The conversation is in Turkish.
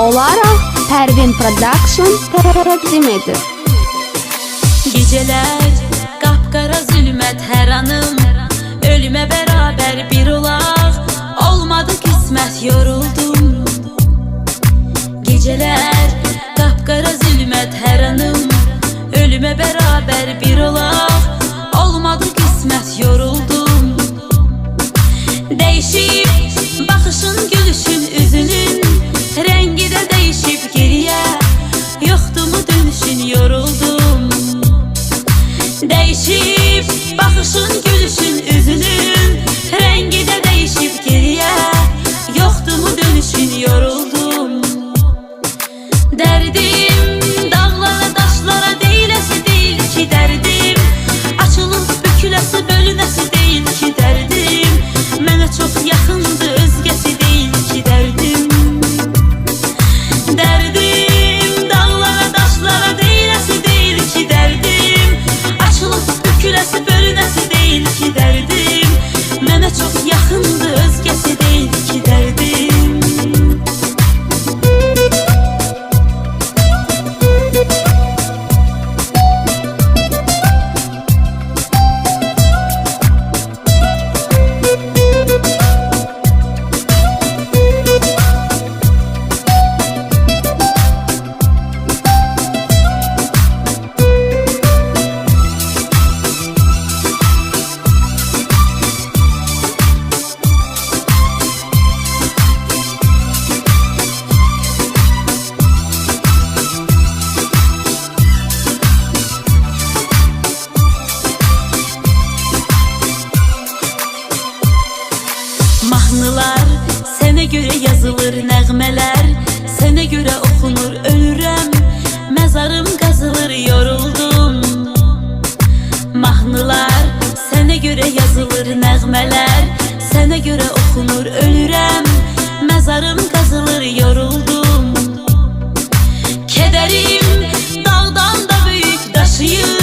olaraq Pərvin Production təqdim edir. Geceler kapkara zülmət hər anım, ölüme beraber bir olaq, olmadı kısmet yoruldum. Geceler kapkara zülmət hər anım, ölüme beraber bir olaq, olmadı kısmet yoruldum. Değişip bakışın, gülüşün, üzünün rengi de değişip geriye, yoktu mu dönüşün yoruldum. Değişip bakışın, gülüşün, üzünün rengi de değişip geriye, yoktu mu dönüşün yoruldum. Derdim dağlara taşlara değilesi değil ki derdim, açılıp bükülesi bölünesi değil ki derdim, mənə çok yakındı özgesi değil ki derdim. Derdim dağlara taşlara değilesi değil ki derdim, açılıp bükülesi bölünesi değil ki derdim, mənə çok yakındı özgesi değil ki derdim. Mahnılar sənə görə yazılır, nəğmələr sənə görə oxunur, ölürəm, məzarım qazılır, yoruldum. Mahnılar sənə görə yazılır, nəğmələr sənə görə oxunur, ölürəm, məzarım qazılır, yoruldum. Kədərim dağdan da böyük daşıyır,